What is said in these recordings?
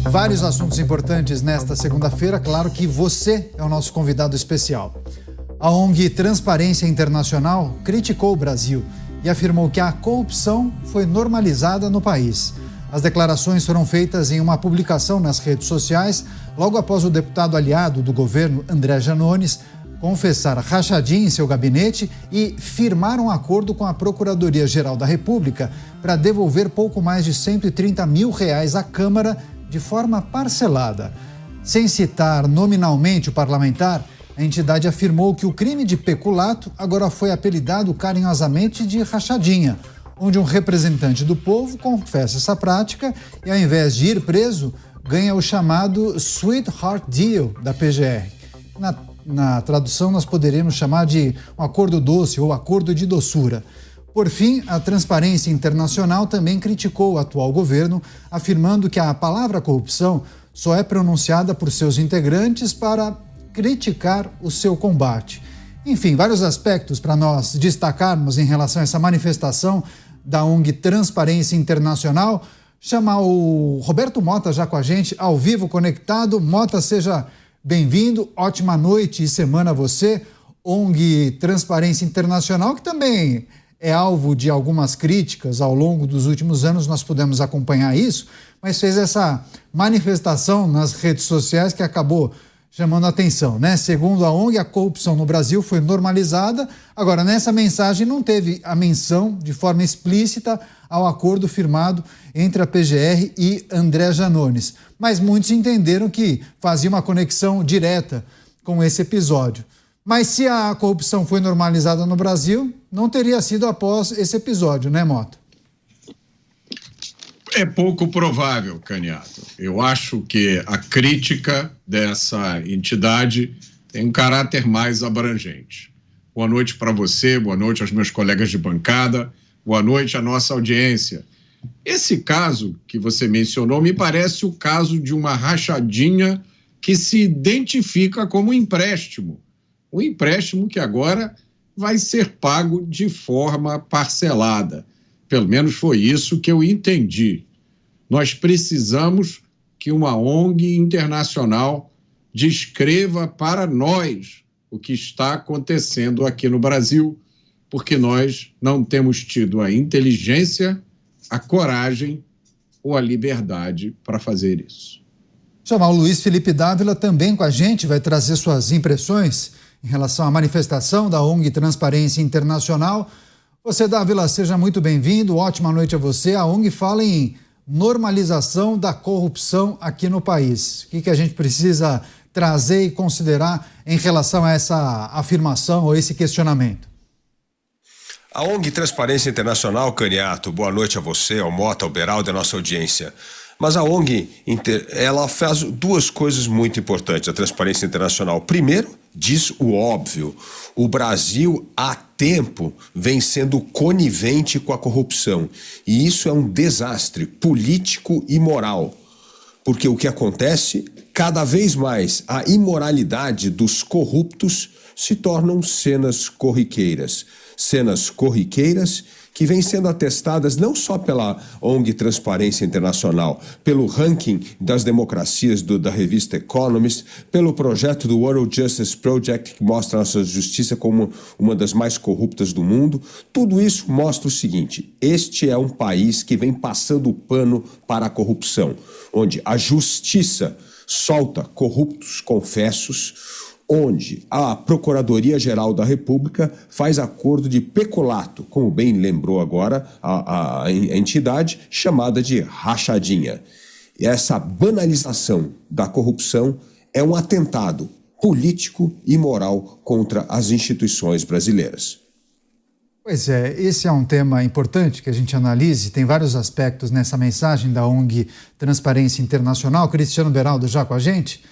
Vários assuntos importantes nesta segunda-feira. Claro que você é o nosso convidado especial. A ONG Transparência Internacional criticou o Brasil e afirmou que a corrupção foi normalizada no país. As declarações foram feitas em uma publicação nas redes sociais, logo após o deputado aliado do governo, André Janones, confessar rachadinha em seu gabinete e firmar um acordo com a Procuradoria-Geral da República para devolver pouco mais de R$130 mil à Câmara de forma parcelada. Sem citar nominalmente o parlamentar, a entidade afirmou que o crime de peculato agora foi apelidado carinhosamente de rachadinha, onde um representante do povo confessa essa prática e, ao invés de ir preso, ganha o chamado Sweetheart Deal da PGR. Na tradução, nós poderíamos chamar de um acordo doce ou acordo de doçura. Por fim, a Transparência Internacional também criticou o atual governo, afirmando que a palavra corrupção só é pronunciada por seus integrantes para criticar o seu combate. Enfim, vários aspectos para nós destacarmos em relação a essa manifestação da ONG Transparência Internacional. Chamar o Roberto Mota já com a gente, ao vivo, conectado. Mota, seja bem-vindo, ótima noite e semana a você. ONG Transparência Internacional, que também é alvo de algumas críticas ao longo dos últimos anos, nós pudemos acompanhar isso, mas fez essa manifestação nas redes sociais que acabou chamando a atenção, né? Segundo a ONG, a corrupção no Brasil foi normalizada. Agora, nessa mensagem não teve a menção de forma explícita ao acordo firmado entre a PGR e André Janones. Mas muitos entenderam que fazia uma conexão direta com esse episódio. Mas se a corrupção foi normalizada no Brasil, não teria sido após esse episódio, né, Mota? É pouco provável, Caniato. Eu acho que a crítica dessa entidade tem um caráter mais abrangente. Boa noite para você, boa noite aos meus colegas de bancada, boa noite à nossa audiência. Esse caso que você mencionou me parece o caso de uma rachadinha que se identifica como empréstimo. Um empréstimo que agora vai ser pago de forma parcelada. Pelo menos foi isso que eu entendi. Nós precisamos que uma ONG internacional descreva para nós o que está acontecendo aqui no Brasil, porque nós não temos tido a inteligência, a coragem ou a liberdade para fazer isso. Chamar o Luiz Felipe Dávila também com a gente, vai trazer suas impressões em relação à manifestação da ONG Transparência Internacional. Você, Dávila, seja muito bem-vindo, ótima noite a você. A ONG fala em normalização da corrupção aqui no país. O que a gente precisa trazer e considerar em relação a essa afirmação ou esse questionamento? A ONG Transparência Internacional, Caniato, boa noite a você, ao Mota, ao Beraldo e à nossa audiência. Mas a ONG, ela faz duas coisas muito importantes, a Transparência Internacional. Primeiro, diz o óbvio, o Brasil há tempo vem sendo conivente com a corrupção. E isso é um desastre político e moral. Porque o que acontece, cada vez mais a imoralidade dos corruptos se tornam cenas corriqueiras. Cenas corriqueiras que vêm sendo atestadas não só pela ONG Transparência Internacional, pelo ranking das democracias da revista Economist, pelo projeto do World Justice Project, que mostra a nossa justiça como uma das mais corruptas do mundo. Tudo isso mostra o seguinte: este é um país que vem passando o pano para a corrupção, onde a justiça solta corruptos confessos, onde a Procuradoria-Geral da República faz acordo de peculato, como bem lembrou agora a entidade, chamada de rachadinha. E essa banalização da corrupção é um atentado político e moral contra as instituições brasileiras. Pois é, esse é um tema importante que a gente analise, tem vários aspectos nessa mensagem da ONG Transparência Internacional. Cristiano Beraldo já com a gente.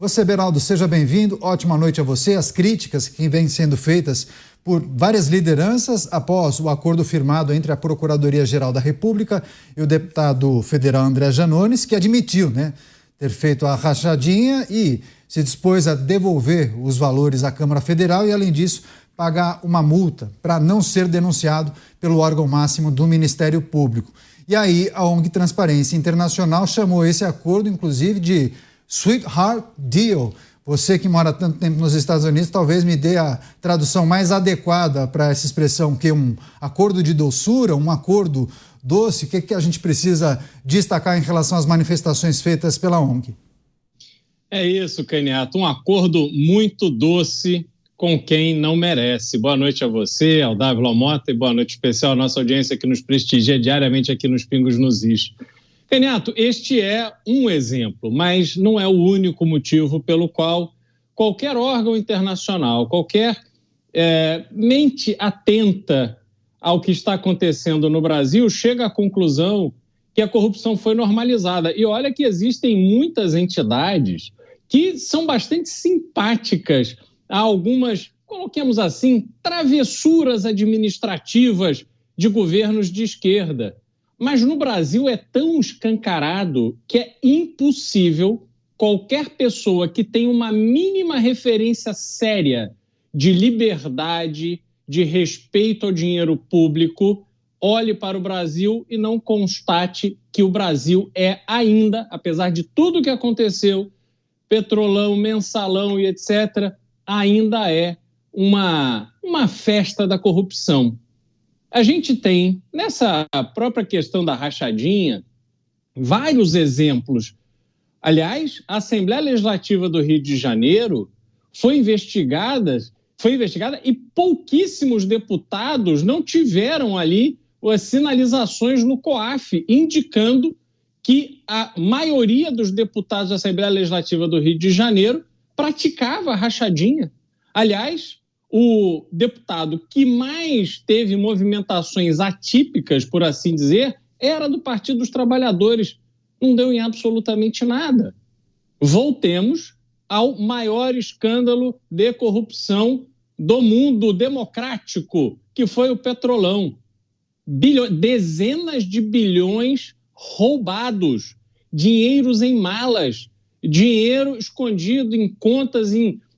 Você, Beraldo, seja bem-vindo, ótima noite a você. As críticas que vêm sendo feitas por várias lideranças após o acordo firmado entre a Procuradoria-Geral da República e o deputado federal André Janones, que admitiu, né, ter feito a rachadinha e se dispôs a devolver os valores à Câmara Federal e, além disso, pagar uma multa para não ser denunciado pelo órgão máximo do Ministério Público. E aí a ONG Transparência Internacional chamou esse acordo, inclusive, de Sweetheart Deal. Você que mora tanto tempo nos Estados Unidos, talvez me dê a tradução mais adequada para essa expressão, que é um acordo de doçura, um acordo doce. O que a gente precisa destacar em relação às manifestações feitas pela ONG? É isso, Caniato, um acordo muito doce com quem não merece. Boa noite a você, ao Dávila Mota, e boa noite especial à nossa audiência que nos prestigia diariamente aqui nos Pingos nos Is. Caniato, este é um exemplo, mas não é o único motivo pelo qual qualquer órgão internacional, qualquer mente atenta ao que está acontecendo no Brasil, chega à conclusão que a corrupção foi normalizada. E olha que existem muitas entidades que são bastante simpáticas a algumas, coloquemos assim, travessuras administrativas de governos de esquerda. Mas no Brasil é tão escancarado que é impossível qualquer pessoa que tenha uma mínima referência séria de liberdade, de respeito ao dinheiro público, olhe para o Brasil e não constate que o Brasil é ainda, apesar de tudo que aconteceu, petrolão, mensalão e etc., ainda é uma festa da corrupção. A gente tem, nessa própria questão da rachadinha, vários exemplos. Aliás, a Assembleia Legislativa do Rio de Janeiro foi investigada e pouquíssimos deputados não tiveram ali as sinalizações no COAF, indicando que a maioria dos deputados da Assembleia Legislativa do Rio de Janeiro praticava a rachadinha. Aliás, o deputado que mais teve movimentações atípicas, por assim dizer, era do Partido dos Trabalhadores. Não deu em absolutamente nada. Voltemos ao maior escândalo de corrupção do mundo democrático, que foi o Petrolão. Dezenas de bilhões roubados, dinheiros em malas, dinheiro escondido em contas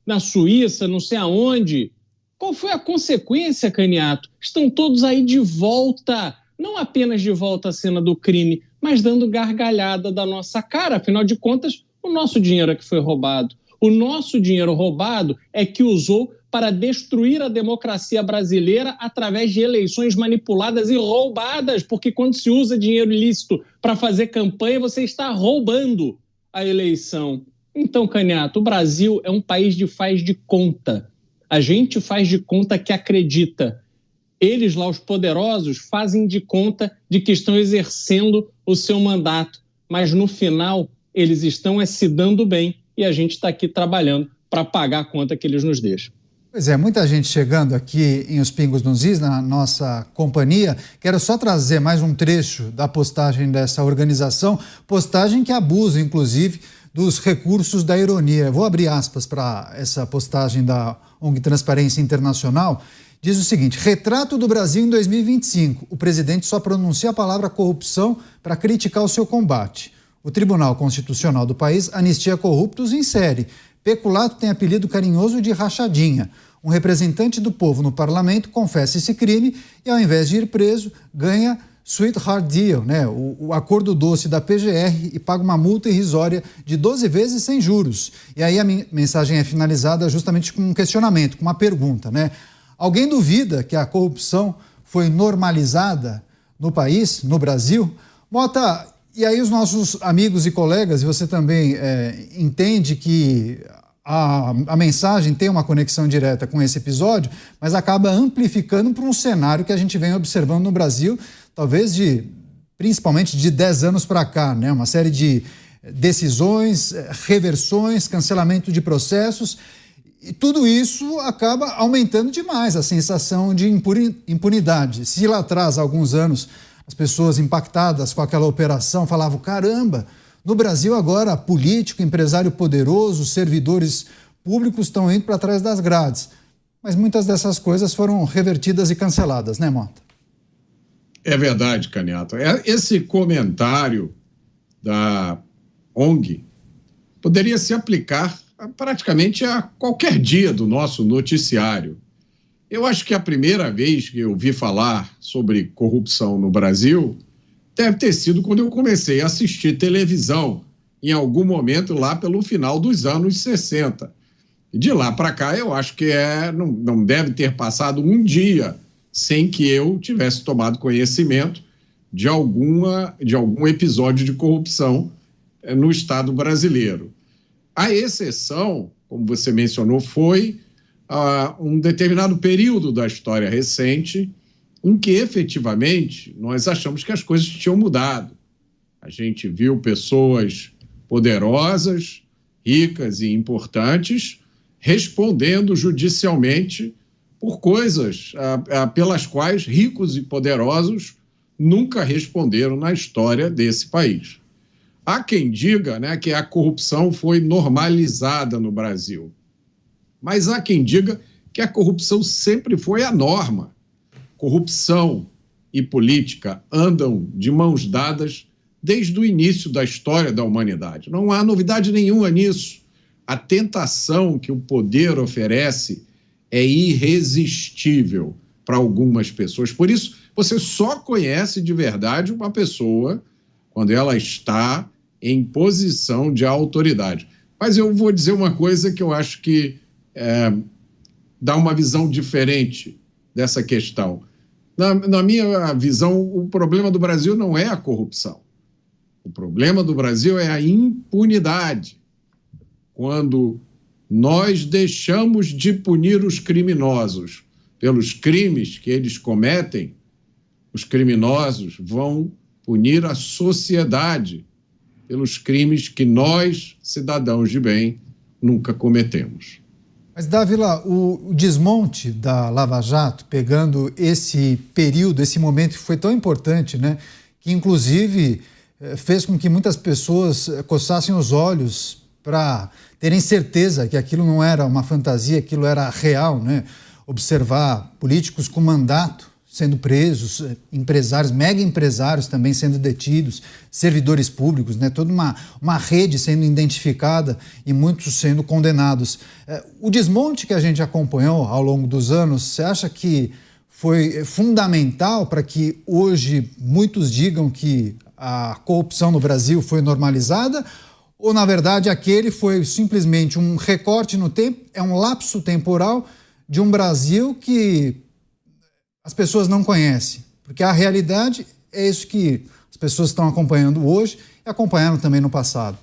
na Suíça, não sei aonde. Qual foi a consequência, Caniato? Estão todos aí de volta, não apenas de volta à cena do crime, mas dando gargalhada da nossa cara. Afinal de contas, o nosso dinheiro é que foi roubado. O nosso dinheiro roubado é que usou para destruir a democracia brasileira através de eleições manipuladas e roubadas, porque quando se usa dinheiro ilícito para fazer campanha, você está roubando a eleição. Então, Caniato, o Brasil é um país de faz de conta. A gente faz de conta que acredita. Eles lá, os poderosos, fazem de conta de que estão exercendo o seu mandato. Mas no final, eles estão se dando bem e a gente está aqui trabalhando para pagar a conta que eles nos deixam. Pois é, muita gente chegando aqui em Os Pingos nos Is, na nossa companhia. Quero só trazer mais um trecho da postagem dessa organização, postagem que abusa, inclusive, dos recursos da ironia. Eu vou abrir aspas para essa postagem da ONG Transparência Internacional. Diz o seguinte: retrato do Brasil em 2025. O presidente só pronuncia a palavra corrupção para criticar o seu combate. O Tribunal Constitucional do país anistia corruptos em série. Peculato tem apelido carinhoso de rachadinha. Um representante do povo no parlamento confessa esse crime e, ao invés de ir preso, ganha Sweetheart Deal, né? O acordo doce da PGR, e paga uma multa irrisória de 12 vezes sem juros. E aí a mensagem é finalizada justamente com um questionamento, com uma pergunta, né? Alguém duvida que a corrupção foi normalizada no país, no Brasil? Mota, e aí os nossos amigos e colegas, e você também entende que a mensagem tem uma conexão direta com esse episódio, mas acaba amplificando para um cenário que a gente vem observando no Brasil, talvez principalmente de 10 anos para cá, né? Uma série de decisões, reversões, cancelamento de processos, e tudo isso acaba aumentando demais a sensação de impunidade. Se lá atrás, há alguns anos, as pessoas impactadas com aquela operação falavam: caramba, no Brasil agora político, empresário poderoso, servidores públicos estão indo para trás das grades. Mas muitas dessas coisas foram revertidas e canceladas, né, Mota? É verdade, Caniato. Esse comentário da ONG poderia se aplicar praticamente a qualquer dia do nosso noticiário. Eu acho que a primeira vez que eu ouvi falar sobre corrupção no Brasil deve ter sido quando eu comecei a assistir televisão, em algum momento lá pelo final dos anos 60. De lá para cá, eu acho que não deve ter passado um dia sem que eu tivesse tomado conhecimento de algum episódio de corrupção no Estado brasileiro. A exceção, como você mencionou, foi um determinado período da história recente em que, efetivamente, nós achamos que as coisas tinham mudado. A gente viu pessoas poderosas, ricas e importantes respondendo judicialmente por coisas pelas quais ricos e poderosos nunca responderam na história desse país. Há quem diga, né, que a corrupção foi normalizada no Brasil, mas há quem diga que a corrupção sempre foi a norma. Corrupção e política andam de mãos dadas desde o início da história da humanidade. Não há novidade nenhuma nisso. A tentação que o poder oferece é irresistível para algumas pessoas. Por isso, você só conhece de verdade uma pessoa quando ela está em posição de autoridade. Mas eu vou dizer uma coisa que eu acho que dá uma visão diferente dessa questão. Na minha visão, o problema do Brasil não é a corrupção. O problema do Brasil é a impunidade. Quando nós deixamos de punir os criminosos pelos crimes que eles cometem, os criminosos vão punir a sociedade pelos crimes que nós, cidadãos de bem, nunca cometemos. Mas, Dávila, o desmonte da Lava Jato, pegando esse período, esse momento que foi tão importante, né, que inclusive fez com que muitas pessoas coçassem os olhos para terem certeza que aquilo não era uma fantasia, aquilo era real, né? Observar políticos com mandato sendo presos, empresários, mega empresários também sendo detidos, servidores públicos, né? Toda uma rede sendo identificada e muitos sendo condenados. O desmonte que a gente acompanhou ao longo dos anos, você acha que foi fundamental para que hoje muitos digam que a corrupção no Brasil foi normalizada? Ou, na verdade, aquele foi simplesmente um recorte no tempo, é um lapso temporal de um Brasil que as pessoas não conhecem? Porque a realidade é isso que as pessoas estão acompanhando hoje e acompanharam também no passado.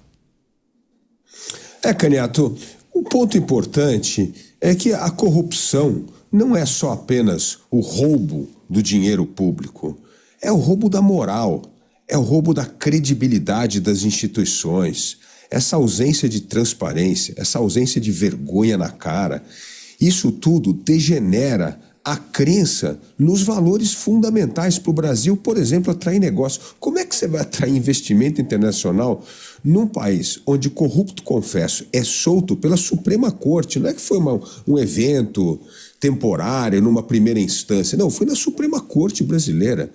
Caniato, um ponto importante é que a corrupção não é só apenas o roubo do dinheiro público, é o roubo da moral, é o roubo da credibilidade das instituições. Essa ausência de transparência, essa ausência de vergonha na cara, isso tudo degenera a crença nos valores fundamentais para o Brasil, por exemplo, atrair negócio. Como é que você vai atrair investimento internacional num país onde corrupto, confesso, é solto pela Suprema Corte? Não é que foi um evento temporário, numa primeira instância. Não, foi na Suprema Corte brasileira.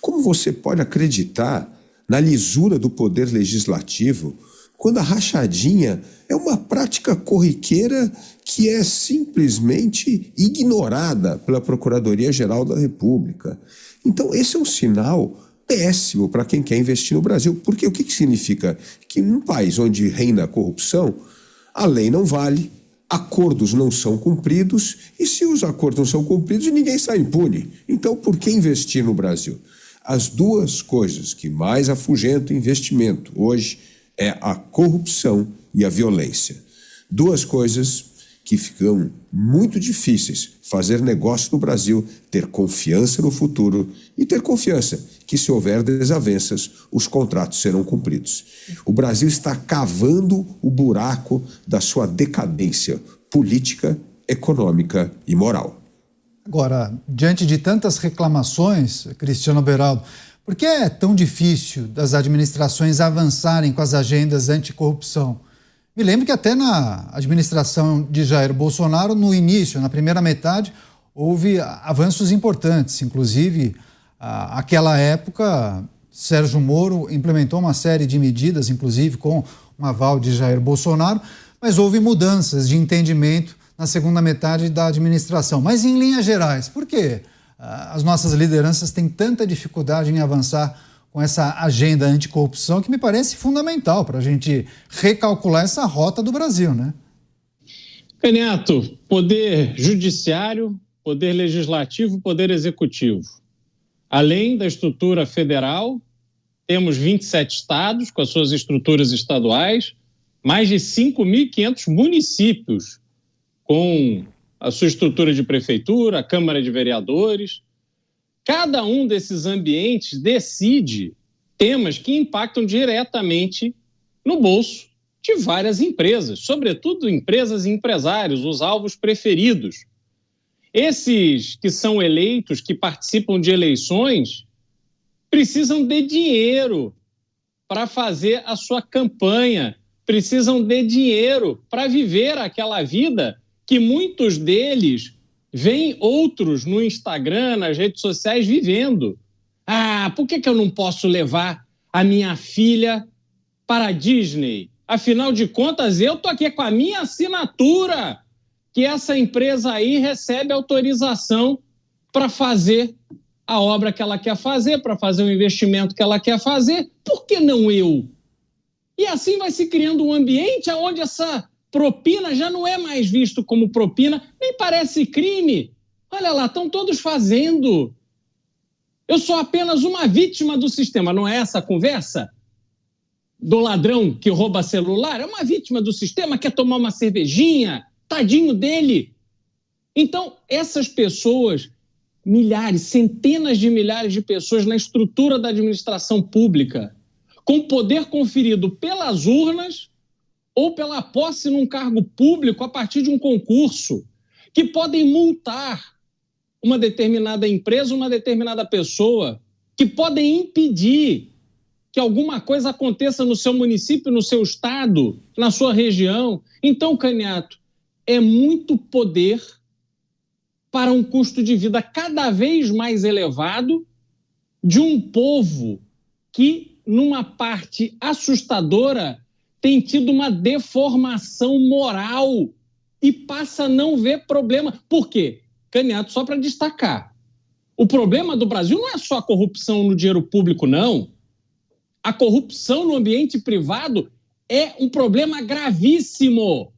Como você pode acreditar na lisura do poder legislativo quando a rachadinha é uma prática corriqueira que é simplesmente ignorada pela Procuradoria-Geral da República? Então, esse é um sinal péssimo para quem quer investir no Brasil. Porque o que significa? Que num país onde reina a corrupção, a lei não vale, acordos não são cumpridos, e se os acordos não são cumpridos, ninguém sai impune. Então, por que investir no Brasil? As duas coisas que mais afugentam investimento hoje é a corrupção e a violência. Duas coisas que ficam muito difíceis fazer negócio no Brasil, ter confiança no futuro e ter confiança que, se houver desavenças, os contratos serão cumpridos. O Brasil está cavando o buraco da sua decadência política, econômica e moral. Agora, diante de tantas reclamações, Cristiano Beraldo, por que é tão difícil das administrações avançarem com as agendas anticorrupção? Me lembro que até na administração de Jair Bolsonaro, no início, na primeira metade, houve avanços importantes. Inclusive, aquela época, Sérgio Moro implementou uma série de medidas, inclusive com um aval de Jair Bolsonaro, mas houve mudanças de entendimento na segunda metade da administração. Mas, em linhas gerais, por que as nossas lideranças têm tanta dificuldade em avançar com essa agenda anticorrupção que me parece fundamental para a gente recalcular essa rota do Brasil, né? Caniato, poder judiciário, poder legislativo, poder executivo. Além da estrutura federal, temos 27 estados com as suas estruturas estaduais, mais de 5.500 municípios com a sua estrutura de prefeitura, a Câmara de Vereadores. Cada um desses ambientes decide temas que impactam diretamente no bolso de várias empresas, sobretudo empresas e empresários, os alvos preferidos. Esses que são eleitos, que participam de eleições, precisam de dinheiro para fazer a sua campanha, precisam de dinheiro para viver aquela vida que muitos deles veem outros no Instagram, nas redes sociais, vivendo. Ah, por que eu não posso levar a minha filha para a Disney? Afinal de contas, eu estou aqui com a minha assinatura, que essa empresa aí recebe autorização para fazer a obra que ela quer fazer, para fazer o investimento que ela quer fazer. Por que não eu? E assim vai se criando um ambiente onde essa propina já não é mais visto como propina, nem parece crime. Olha lá, estão todos fazendo. Eu sou apenas uma vítima do sistema, não é essa a conversa? Do ladrão que rouba celular, é uma vítima do sistema, quer tomar uma cervejinha, tadinho dele. Então, essas pessoas, milhares, centenas de milhares de pessoas na estrutura da administração pública, com poder conferido pelas urnas ou pela posse num cargo público a partir de um concurso, que podem multar uma determinada empresa, uma determinada pessoa, que podem impedir que alguma coisa aconteça no seu município, no seu estado, na sua região. Então, Caniato, é muito poder para um custo de vida cada vez mais elevado de um povo que, numa parte assustadora, tem tido uma deformação moral e passa a não ver problema. Por quê? Caniato, só para destacar, o problema do Brasil não é só a corrupção no dinheiro público, não. A corrupção no ambiente privado é um problema gravíssimo,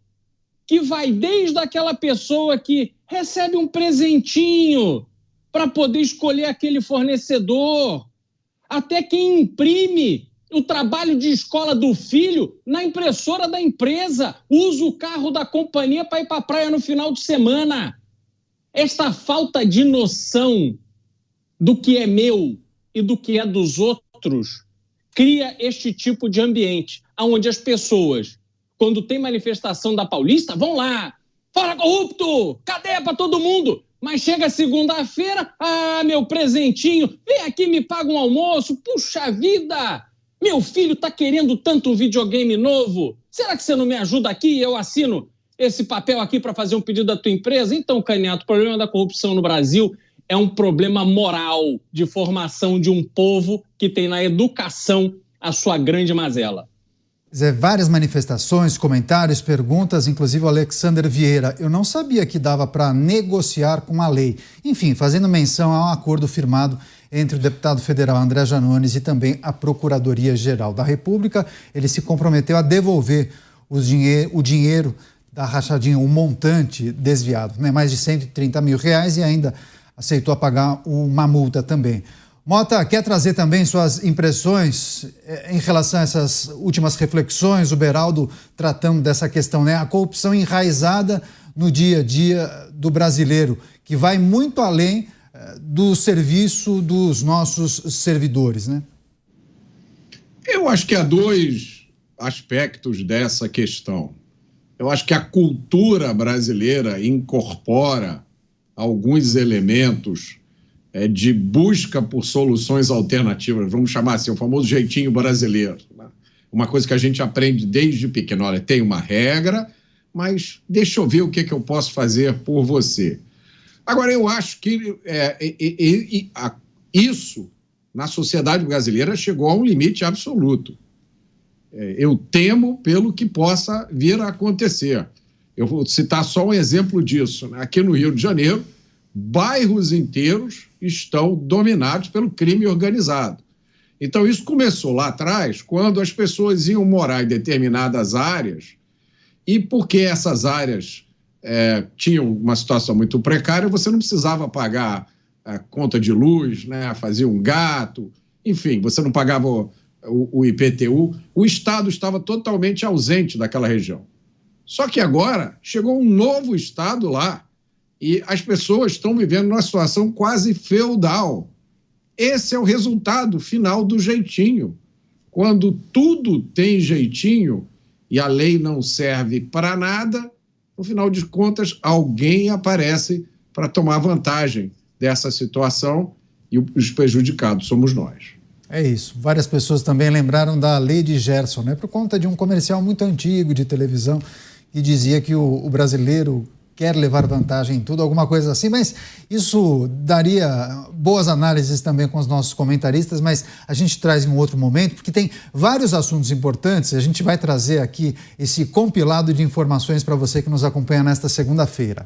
que vai desde aquela pessoa que recebe um presentinho para poder escolher aquele fornecedor, até quem imprime o trabalho de escola do filho na impressora da empresa, usa o carro da companhia para ir para a praia no final de semana. Esta falta de noção do que é meu e do que é dos outros cria este tipo de ambiente, onde as pessoas, quando tem manifestação da Paulista, vão lá, fora corrupto, cadeia para todo mundo. Mas chega segunda-feira, meu presentinho, vem aqui, me paga um almoço, puxa vida, meu filho está querendo tanto um videogame novo, será que você não me ajuda aqui? Eu assino esse papel aqui para fazer um pedido da tua empresa? Então, Caniato, o problema da corrupção no Brasil é um problema moral de formação de um povo que tem na educação a sua grande mazela. Várias manifestações, comentários, perguntas, inclusive o Alexander Vieira. Eu não sabia que dava para negociar com a lei. Enfim, fazendo menção a um acordo firmado entre o deputado federal André Janones e também a Procuradoria-Geral da República. Ele se comprometeu a devolver o dinheiro da rachadinha, o montante desviado, né? Mais de R$130 mil e ainda aceitou pagar uma multa também. Mota, quer trazer também suas impressões em relação a essas últimas reflexões, o Beraldo tratando dessa questão, né? A corrupção enraizada no dia a dia do brasileiro, que vai muito além do serviço dos nossos servidores, né? Eu acho que há dois aspectos dessa questão. Eu acho que a cultura brasileira incorpora alguns elementos de busca por soluções alternativas, vamos chamar assim, o famoso jeitinho brasileiro. Uma coisa que a gente aprende desde pequeno, olha, tem uma regra, mas deixa eu ver o que eu posso fazer por você. Agora, eu acho que isso, na sociedade brasileira, chegou a um limite absoluto. Eu temo pelo que possa vir a acontecer. Eu vou citar só um exemplo disso. Aqui no Rio de Janeiro, bairros inteiros estão dominados pelo crime organizado. Então, isso começou lá atrás, quando as pessoas iam morar em determinadas áreas, e porque essas áreas tinham uma situação muito precária, você não precisava pagar a conta de luz, né, fazia um gato, enfim, você não pagava o IPTU, o Estado estava totalmente ausente daquela região. Só que agora chegou um novo Estado lá e as pessoas estão vivendo numa situação quase feudal. Esse é o resultado final do jeitinho. Quando tudo tem jeitinho e a lei não serve para nada, no final de contas, alguém aparece para tomar vantagem dessa situação e os prejudicados somos nós. É isso. Várias pessoas também lembraram da lei de Gerson, né? Por conta de um comercial muito antigo de televisão que dizia que o brasileiro quer levar vantagem em tudo, alguma coisa assim, mas isso daria boas análises também com os nossos comentaristas, mas a gente traz em um outro momento, porque tem vários assuntos importantes, a gente vai trazer aqui esse compilado de informações para você que nos acompanha nesta segunda-feira.